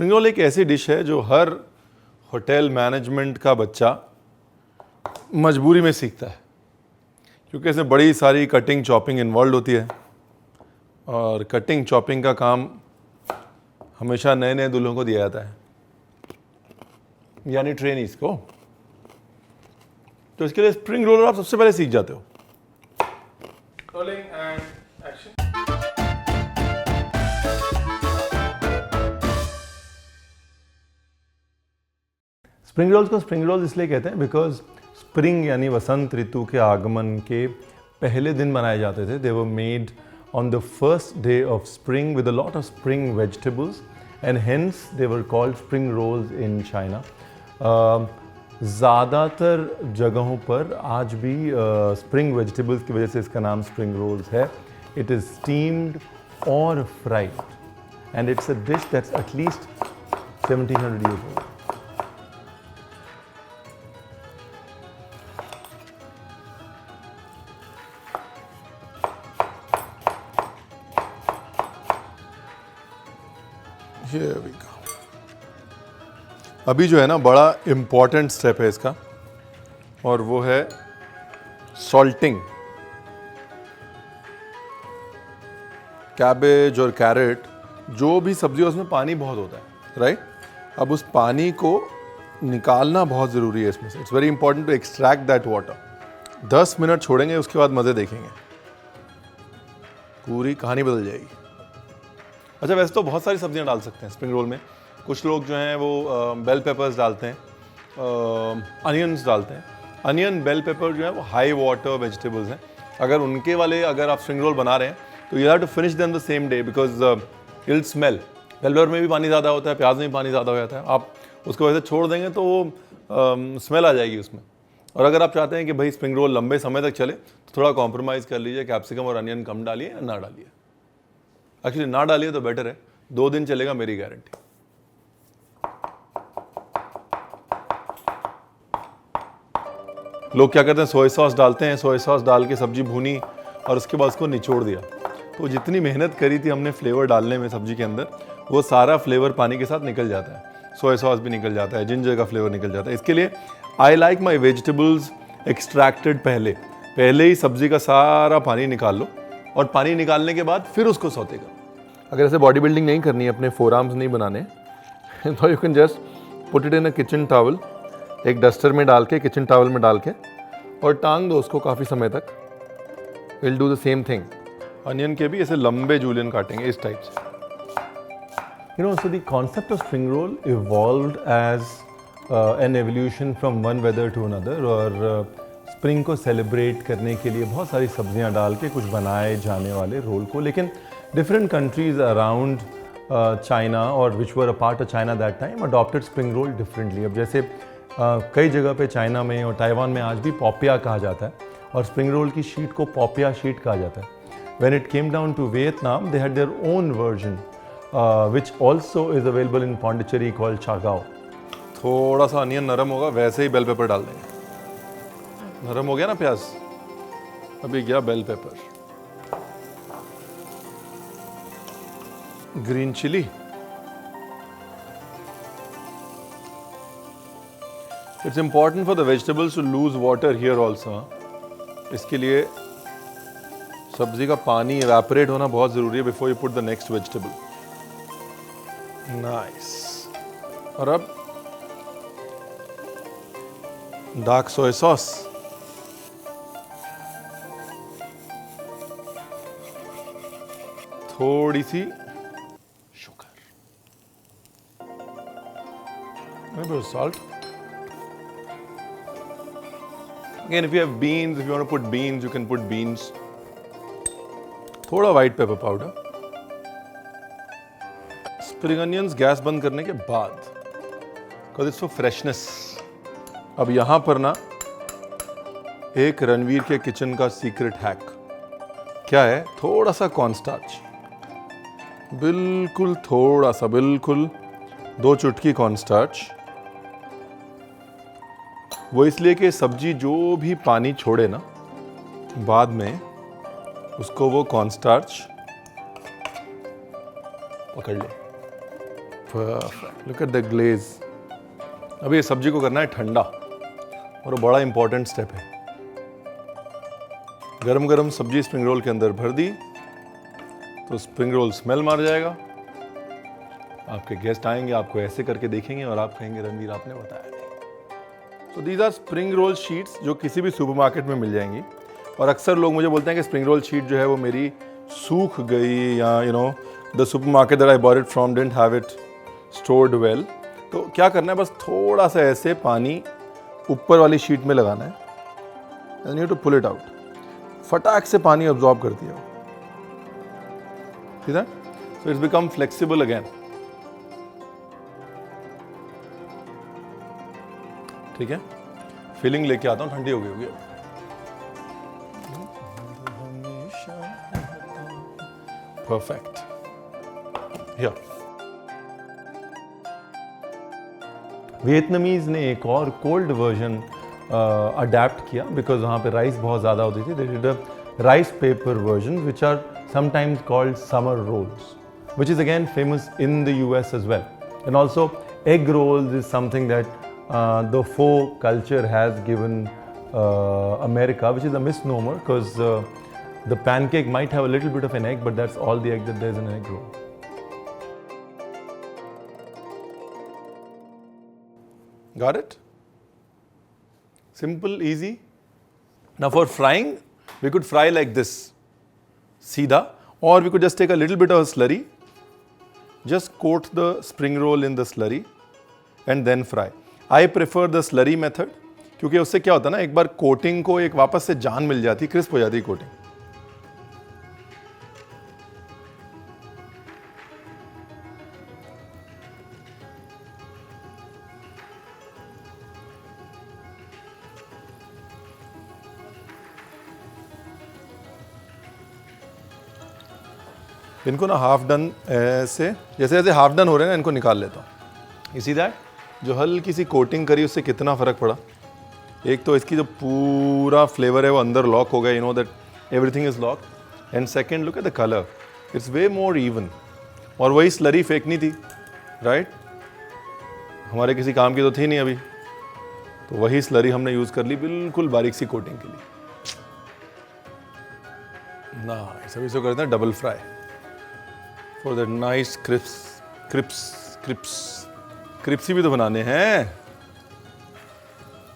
Spring roll एक ऐसी dish है जो हर होटल मैनेजमेंट का बच्चा मजबूरी में सीखता है, क्योंकि इसमें बड़ी सारी कटिंग चॉपिंग इन्वॉल्व होती है और कटिंग चॉपिंग का काम हमेशा नए नए दूल्हों को दिया जाता है, यानी ट्रेनीज को। तो इसके लिए स्प्रिंग रोल आप सबसे पहले सीख जाते हो। Rolling and action. Spring rolls को स्प्रिंग रोल्स इसलिए कहते हैं बिकॉज स्प्रिंग यानी वसंत ऋतु के आगमन के पहले दिन बनाए जाते थे। They were made on the first day of spring with a lot of spring vegetables and hence they were called spring rolls in China. ज़्यादातर जगहों पर आज भी स्प्रिंग वेजिटेबल्स की वजह से इसका नाम स्प्रिंग रोल्स है। इट इज़ स्टीम्ड और fried and it's a dish that's at least 1700 years old. Here we go. अभी जो है ना बड़ा इम्पॉर्टेंट स्टेप है इसका, और वो है सॉल्टिंग। कैबेज और कैरेट जो भी सब्जी है उसमें पानी बहुत होता है, राइट? अब उस पानी को निकालना बहुत ज़रूरी है इसमें से। It's very important to extract that water. 10 minute छोड़ेंगे, उसके बाद मज़े देखेंगे, पूरी कहानी बदल जाएगी। अच्छा, वैसे तो बहुत सारी सब्जियां डाल सकते हैं स्प्रिंग रोल में। कुछ लोग जो हैं वो बेल पेपर्स डालते हैं, अनियंस डालते हैं। अनियन, बेल पेपर जो है वो हाई वाटर वेजिटेबल्स हैं। अगर आप स्प्रिंग रोल बना रहे हैं तो you have to finish them the same day because it smell. Bell pepper में भी पानी ज़्यादा होता है, प्याज में भी पानी ज़्यादा हो जाता है। आप उसको वैसे छोड़ देंगे तो वो स्मेल आ जाएगी उसमें। और अगर आप चाहते हैं कि भाई स्प्रिंग रोल लंबे समय तक चले तो थोड़ा कॉम्प्रोमाइज़ कर लीजिए, कैप्सिकम और अनियन कम डालिए या ना डालिए। एक्चुअली ना डालिए तो बेटर है, 2 दिन चलेगा, मेरी गारंटी। लोग क्या करते हैं, सोया सॉस डालते हैं, सोया सॉस डाल के सब्जी भूनी और उसके बाद उसको निचोड़ दिया। तो जितनी मेहनत करी थी हमने फ्लेवर डालने में सब्जी के अंदर, वो सारा फ्लेवर पानी के साथ निकल जाता है। सोया सॉस भी निकल जाता है, जिंजर का फ्लेवर निकल जाता है। इसके लिए I like my vegetables extracted पहले ही सब्जी का सारा पानी निकाल लो, और पानी निकालने के बाद फिर उसको सौते करो। अगर ऐसे बॉडी बिल्डिंग नहीं करनी है, अपने फोर आर्म्स नहीं बनाने, तो you can just put it in a kitchen towel, एक डस्टर में डाल के, किचन टॉवल में डाल के, और टांग दो उसको काफ़ी समय तक। Will do the same thing. Onion के भी ऐसे लंबे जूलियन काटेंगे इस टाइप से। You know, so the concept of spring roll evolved as an evolution from one weather to another, और स्प्रिंग को सेलिब्रेट करने के लिए बहुत सारी सब्जियां डाल के कुछ बनाए जाने वाले रोल को, लेकिन डिफरेंट कंट्रीज अराउंड चाइना और which were a part of China that time adopted spring roll differently. अब जैसे कई जगह पे चाइना में और ताइवान में आज भी पॉपिया कहा जाता है, और स्प्रिंग रोल की शीट को पॉपिया शीट कहा जाता है। When it came down to Vietnam, they had their own version which also is available in Pondicherry called cha gio. थोड़ा सा अनियन नरम होगा, वैसे ही बेल पेपर डाल देंगे। नरम हो गया ना प्याज, अभी गया bell pepper, green chilli. It's important for the vegetables to lose water here also. इसके लिए सब्जी का पानी इवेपोरेट होना बहुत जरूरी है before you put the next vegetable. Nice. और अब डार्क सोया सॉस, थोड़ी सी sugar, salt. Again, if you have beans, if you want to put beans, you can put beans. थोड़ा white pepper powder. Spring onions gas बंद करने के बाद, because it's for freshness. अब यहाँ पर ना एक रणवीर के किचन का सीक्रेट हैक क्या है, थोड़ा सा कॉर्नस्टार्च, बिल्कुल थोड़ा सा, बिल्कुल 2 चुटकी कॉर्नस्टार्च। वो इसलिए कि सब्जी जो भी पानी छोड़े ना बाद में, उसको वो कॉर्नस्टार्च पकड़ ले। Perfect, look at the glaze. अभी ये सब्जी को करना है ठंडा और वो बड़ा इंपॉर्टेंट स्टेप है। गरम गरम सब्जी स्प्रिंग रोल के अंदर भर दी तो स्प्रिंग रोल स्मेल मार जाएगा। आपके गेस्ट आएंगे, आपको ऐसे करके देखेंगे और आप कहेंगे रणवीर आपने बताया नहीं। तो these are spring roll sheets जो किसी भी सुपरमार्केट में मिल जाएंगी। और अक्सर लोग मुझे बोलते हैं कि स्प्रिंग रोल शीट जो है वो मेरी सूख गई, या the supermarket that I bought it from didn't have it stored well. तो क्या करना है, बस थोड़ा सा ऐसे पानी ऊपर वाली शीट में लगाना है and you to pull it out. फटाक से पानी अब्जॉर्ब कर दिया, ठीक है। So it's become flexible again. ठीक है, फिलिंग लेके आता हूँ, ठंडी हो गई होगी। परफेक्ट। हियर वियतनामीज ने एक और कोल्ड वर्जन अडेप्ट किया बिकॉज वहाँ पे राइस बहुत ज़्यादा होती थी। They did a rice paper version which are sometimes called summer rolls, which is again famous in the US as well. And also egg rolls is something that the faux culture has given America, which is a misnomer because the pancake might have a little bit of an egg, but that's all the egg that there is in an egg roll. Got it? Simple, easy. Now for frying, we could fry like this, seedha, or we could just take a little bit of slurry, just coat the spring roll in the slurry and then fry. I prefer the slurry method क्योंकि उससे क्या होता है ना, एक बार coating को एक वापस से जान मिल जाती, क्रिस्प हो जाती कोटिंग। इनको ना हाफ डन ऐसे, जैसे जैसे हाफ डन हो रहे हैं ना, इनको निकाल लेता हूँ। इसी दैट जो हल्की सी कोटिंग करी उससे कितना फ़र्क पड़ा। एक तो इसकी जो पूरा फ्लेवर है वो अंदर लॉक हो गया, you know that everything is lock. And second, look at the colour, it's way more even. और वही स्लरी फेंकनी थी, राइट? हमारे किसी काम की तो थी नहीं अभी, तो वही स्लरी हमने यूज़ कर ली बिल्कुल बारीक सी कोटिंग के लिए। ना सभी से करते हैं double fry for that nice crispy भी तो बनाने हैं।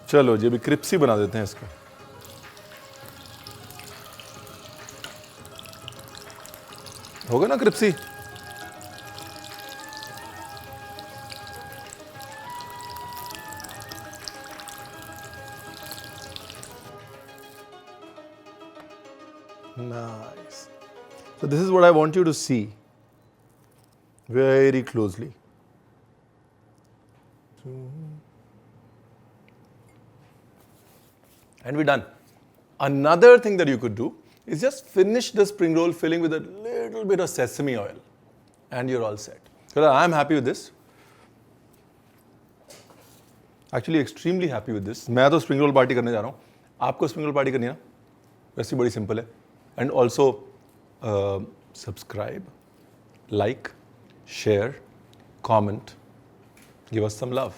चलो जी, अभी क्रिप्सी बना देते हैं इसको। हो गया ना crispy? Nice. So this is what I want you to see very closely. And we're done. Another thing that you could do is just finish the spring roll filling with a little bit of sesame oil and you're all set. So I'm happy with this. Actually extremely happy with this. मैं तो spring roll party करने जा रहा हूँ। आपको spring roll party करनी है ना? वैसे बड़ी simple है. And also subscribe, like, share, comment, give us some love.